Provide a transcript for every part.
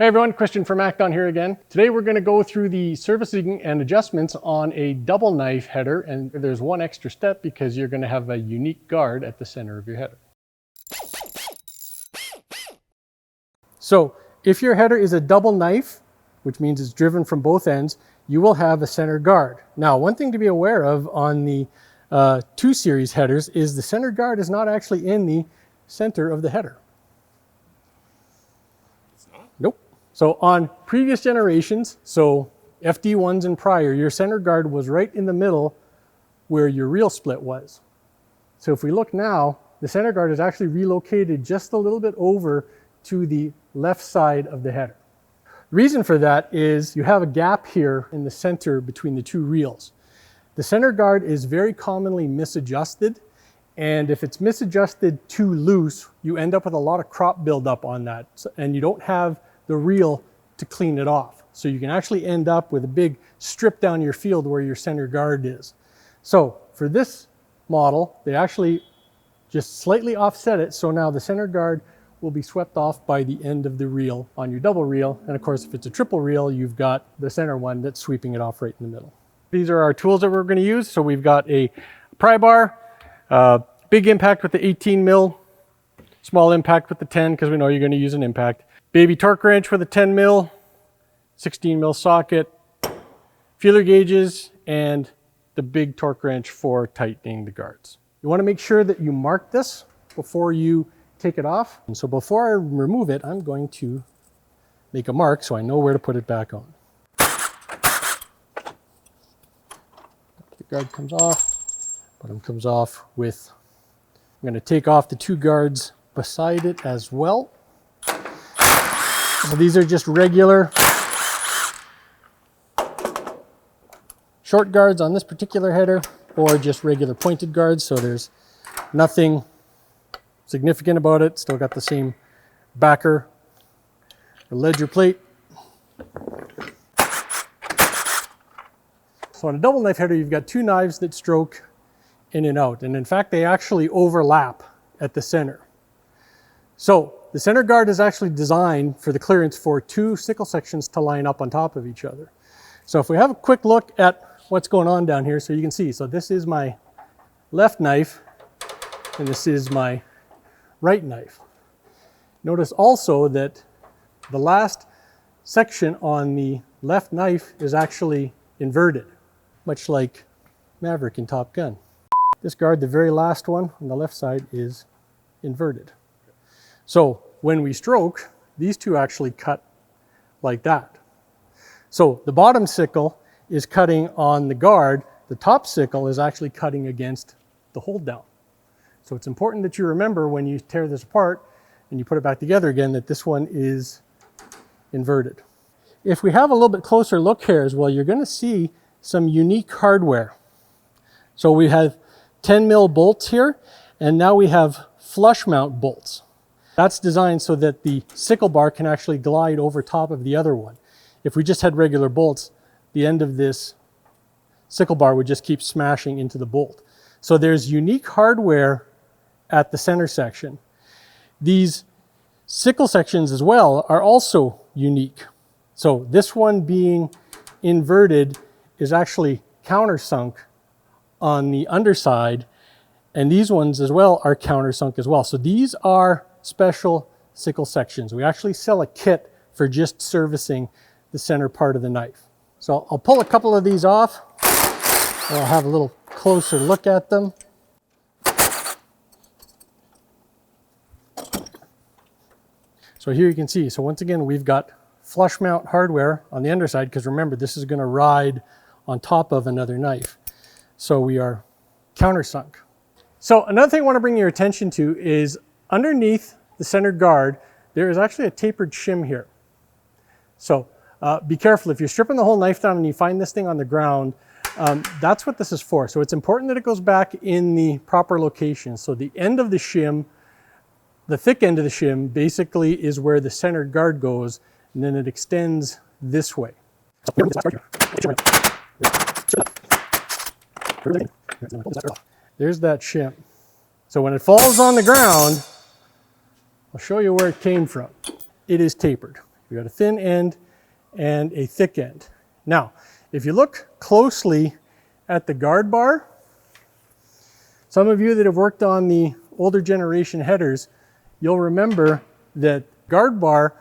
Hey everyone, Christian from MacDon here again. Today we're going to go through the servicing and adjustments on a double knife header, and there's one extra step because you're going to have a unique guard at the center of your header. So if your header is a double knife, which means it's driven from both ends, you will have a center guard. Now, one thing to be aware of on the 2 Series headers is the center guard is not actually in the center of the header. It's not? Nope. So on previous generations, so FD1s and prior, your center guard was right in the middle where your reel split was. So if we look now, the center guard is actually relocated just a little bit over to the left side of the header. The reason for that is you have a gap here in the center between the two reels. The center guard is very commonly misadjusted, and if it's misadjusted too loose, you end up with a lot of crop buildup on that, and you don't have the reel to clean it off. So you can actually end up with a big strip down your field where your center guard is. So for this model, they actually just slightly offset it. So now the center guard will be swept off by the end of the reel on your double reel. And of course, if it's a triple reel, you've got the center one that's sweeping it off right in the middle. These are our tools that we're going to use. So we've got a pry bar, big impact with the 18 mil, small impact with the 10 because we know you're going to use an impact. Baby torque wrench with a 10 mil, 16 mil socket, feeler gauges, and the big torque wrench for tightening the guards. You want to make sure that you mark this before you take it off. And so before I remove it, I'm going to make a mark so I know where to put it back on. The guard comes off, bottom comes off with, I'm going to take off the two guards beside it as well. So these are just regular short guards on this particular header, or just regular pointed guards. So there's nothing significant about it. Still got the same backer, the ledger plate. So on a double knife header, you've got two knives that stroke in and out. And in fact, they actually overlap at the center. So the center guard is actually designed for the clearance for two sickle sections to line up on top of each other. So if we have a quick look at what's going on down here, so you can see, so this is my left knife and this is my right knife. Notice also that the last section on the left knife is actually inverted, much like Maverick in Top Gun. This guard, the very last one on the left side, is inverted. So when we stroke, these two actually cut like that. So the bottom sickle is cutting on the guard. The top sickle is actually cutting against the hold down. So it's important that you remember when you tear this apart and you put it back together again that this one is inverted. If we have a little bit closer look here as well, you're going to see some unique hardware. So we have 10 mil bolts here, and now we have flush mount bolts. That's designed so that the sickle bar can actually glide over top of the other one. If we just had regular bolts, the end of this sickle bar would just keep smashing into the bolt. So there's unique hardware at the center section. These sickle sections as well are also unique. So this one being inverted is actually countersunk on the underside, and these ones as well are countersunk as well. So these are special sickle sections. We actually sell a kit for just servicing the center part of the knife. So I'll pull a couple of these off and I'll have a little closer look at them. So here you can see, so once again, we've got flush mount hardware on the underside, because remember, this is going to ride on top of another knife. So we are countersunk. So another thing I want to bring your attention to is underneath the center guard, there is actually a tapered shim here. So be careful. If you're stripping the whole knife down and you find this thing on the ground, that's what this is for. So it's important that it goes back in the proper location. So the end of the shim, the thick end of the shim, basically is where the center guard goes, and then it extends this way. There's that shim. So when it falls on the ground, I'll show you where it came from. It is tapered. We got a thin end and a thick end. Now, if you look closely at the guard bar, some of you that have worked on the older generation headers, you'll remember that guard bar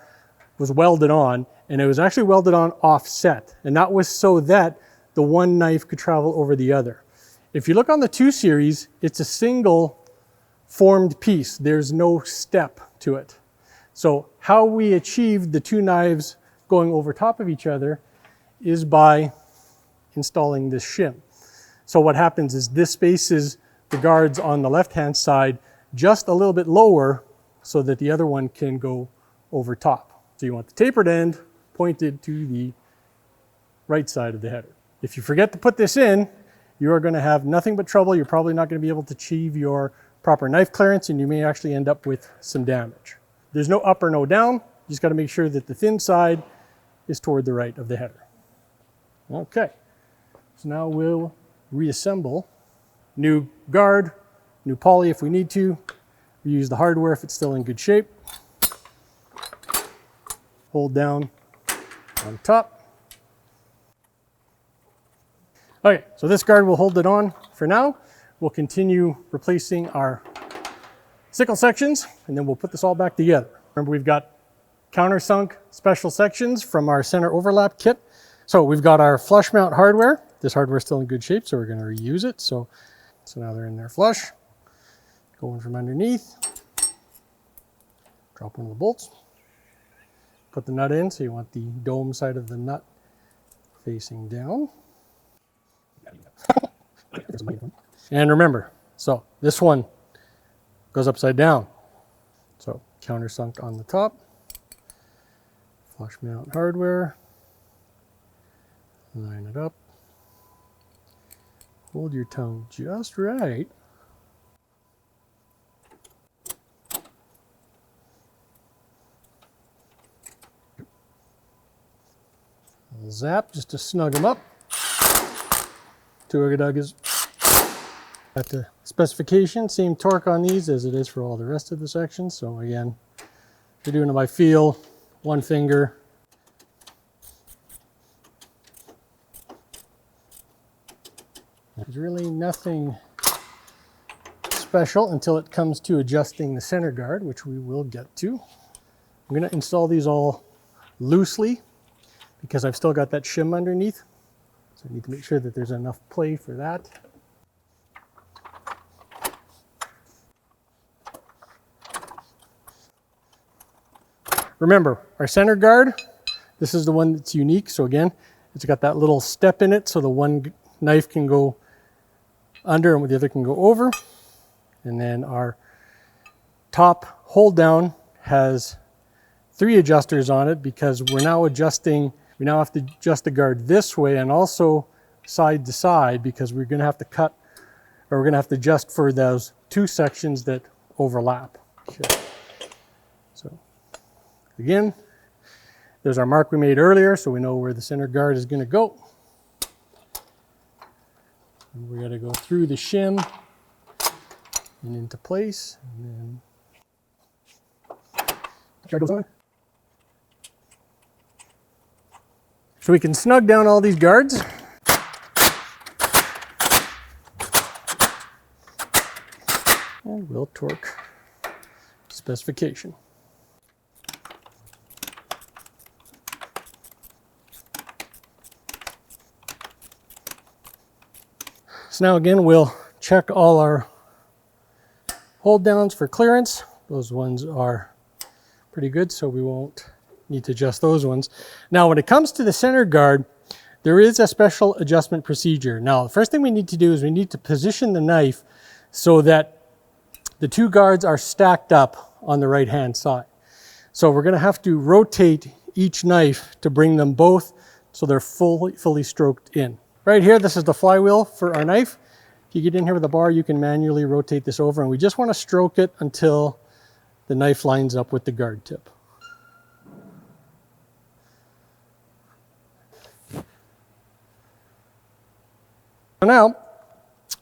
was welded on, and it was actually welded on offset, and that was so that the one knife could travel over the other. If you look on the 2 Series, it's a single formed piece. There's no step to it. So how we achieved the 2 knives going over top of each other is by installing this shim. So what happens is this spaces the guards on the left-hand side just a little bit lower so that the other one can go over top. So you want the tapered end pointed to the right side of the header. If you forget to put this in, you are going to have nothing but trouble. You're probably not going to be able to achieve your proper knife clearance, and you may actually end up with some damage. There's no up or no down. You just got to make sure that the thin side is toward the right of the header. Okay, so now we'll reassemble. New guard, new poly if we need to. We use the hardware if it's still in good shape. Hold down on top. Okay, so this guard will hold it on for now. We'll continue replacing our sickle sections, and then we'll put this all back together. Remember, we've got countersunk special sections from our center overlap kit. So we've got our flush mount hardware. This hardware is still in good shape, so we're going to reuse it. So now they're in there flush. Going from underneath. Drop one of the bolts. Put the nut in, so you want the dome side of the nut facing down. And remember, so this one goes upside down. So countersunk on the top, flush mount hardware, line it up, hold your tongue just right. Zap just to snug them up. Two is at the specification, same torque on these as it is for all the rest of the sections. So again, you're doing it by feel, one finger. There's really nothing special until it comes to adjusting the center guard, which we will get to. I'm going to install these all loosely because I've still got that shim underneath. So I need to make sure that there's enough play for that. Remember, our center guard, this is the one that's unique. So again, it's got that little step in it so the one knife can go under and the other can go over. And then our top hold down has 3 adjusters on it because we're now adjusting. We now have to adjust the guard this way and also side to side because we're going to have to cut, or we're going to have to adjust for those 2 sections that overlap. Okay. So again, there's our mark we made earlier, so we know where the center guard is going to go. And we got to go through the shim and into place, and then the guard goes on. So we can snug down all these guards. And we'll torque specification. So now again, we'll check all our hold downs for clearance. Those ones are pretty good, so we won't need to adjust those ones. Now, when it comes to the center guard, there is a special adjustment procedure. Now, the first thing we need to do is we need to position the knife so that the 2 guards are stacked up on the right-hand side. So we're going to have to rotate each knife to bring them both so they're fully stroked in. Right here, this is the flywheel for our knife. If you get in here with a bar, you can manually rotate this over, and we just want to stroke it until the knife lines up with the guard tip. Now,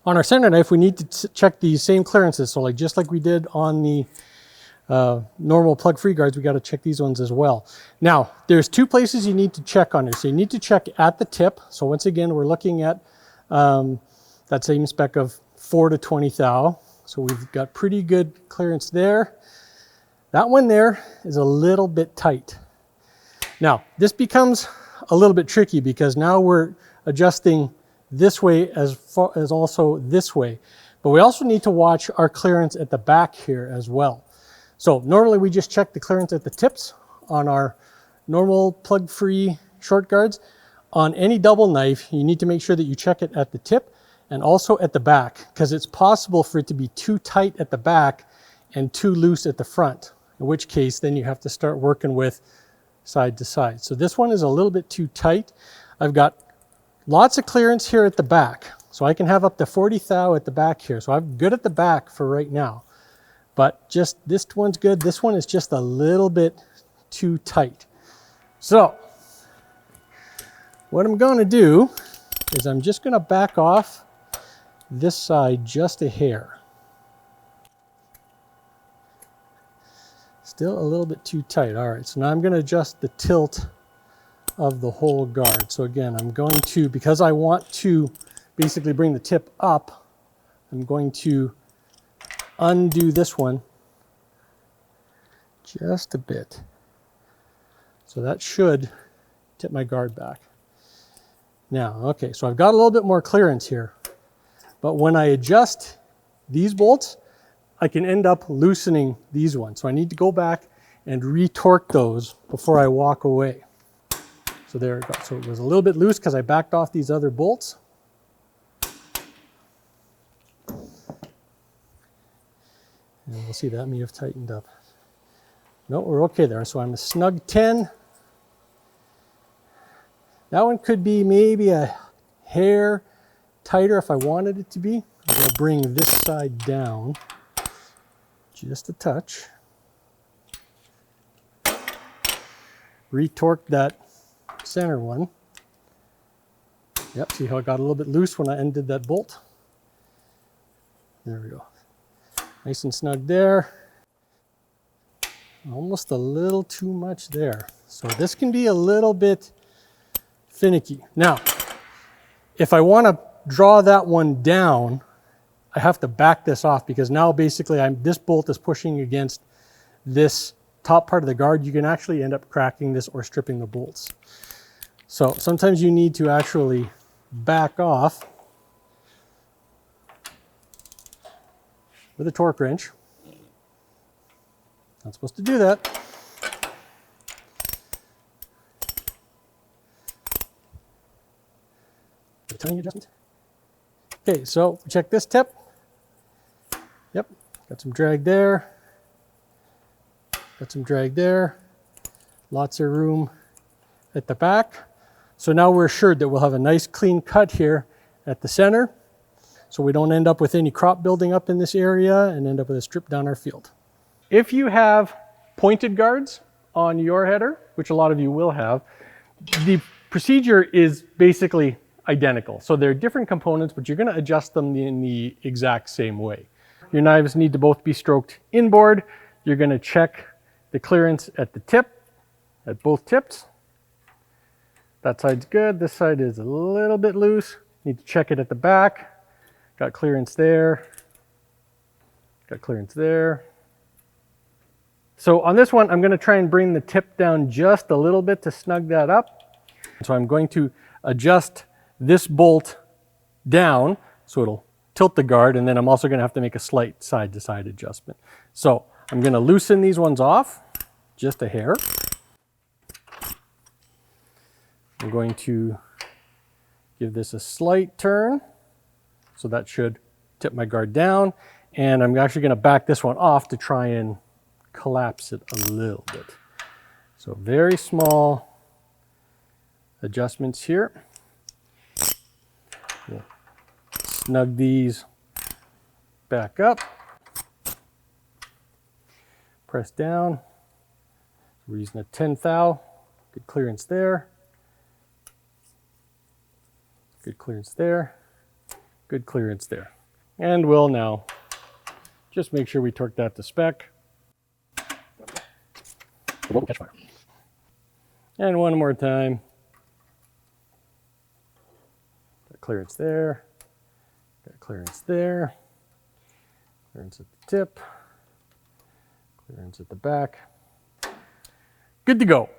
on our center knife, we need to check these same clearances. So just like we did on the normal plug-free guards, we got to check these ones as well. Now, there's two places you need to check on here. So you need to check at the tip. So once again, we're looking at that same spec of 4 to 20 thou. So we've got pretty good clearance there. That one there is a little bit tight. Now, this becomes a little bit tricky because now we're adjusting this way as far as also this way. But we also need to watch our clearance at the back here as well. So normally we just check the clearance at the tips on our normal plug-free short guards. On any double knife, you need to make sure that you check it at the tip and also at the back, because it's possible for it to be too tight at the back and too loose at the front, in which case then you have to start working with side to side. So this one is a little bit too tight. I've got lots of clearance here at the back, so I can have up to 40 thou at the back here. So I'm good at the back for right now, but just this one's good. This one is just a little bit too tight. So what I'm going to do is I'm just going to back off this side just a hair. Still a little bit too tight. All right, so now I'm going to adjust the tilt of the whole guard. So again, I'm going to, because I want to basically bring the tip up, I'm going to undo this one just a bit. So that should tip my guard back. Now, okay, so I've got a little bit more clearance here, but when I adjust these bolts, I can end up loosening these ones. So I need to go back and retorque those before I walk away. So there it goes. So it was a little bit loose because I backed off these other bolts. And we'll see that may have tightened up. No, we're okay there. So I'm a snug 10. That one could be maybe a hair tighter if I wanted it to be. I'm going to bring this side down just a touch. Retorque that center one. Yep, see how it got a little bit loose when I undid that bolt? There we go. Nice and snug there. Almost a little too much there. So this can be a little bit finicky. Now, if I want to draw that one down, I have to back this off because now basically this bolt is pushing against this top part of the guard. You can actually end up cracking this or stripping the bolts. So sometimes you need to actually back off with a torque wrench. Not supposed to do that. Tiny adjustment. Okay, so check this tip. Yep, got some drag there. Got some drag there. Lots of room at the back. So now we're assured that we'll have a nice clean cut here at the center, so we don't end up with any crop building up in this area and end up with a strip down our field. If you have pointed guards on your header, which a lot of you will have, the procedure is basically identical. So they're different components, but you're going to adjust them in the exact same way. Your knives need to both be stroked inboard. You're going to check the clearance at the tip, at both tips. That side's good. This side is a little bit loose. Need to check it at the back. Got clearance there. Got clearance there. So on this one, I'm going to try and bring the tip down just a little bit to snug that up. So I'm going to adjust this bolt down so it'll tilt the guard, and then I'm also going to have to make a slight side-to-side adjustment. So I'm going to loosen these ones off just a hair. I'm going to give this a slight turn, so that should tip my guard down, and I'm actually going to back this one off to try and collapse it a little bit. So very small adjustments here. We'll snug these back up, press down. We're using a 10 thou, good clearance there, good clearance there, good clearance there. And we'll now just make sure we torque that to spec. the bolt will catch fire. And one more time. Got clearance there. Got clearance there. Clearance at the tip. Clearance at the back. Good to go.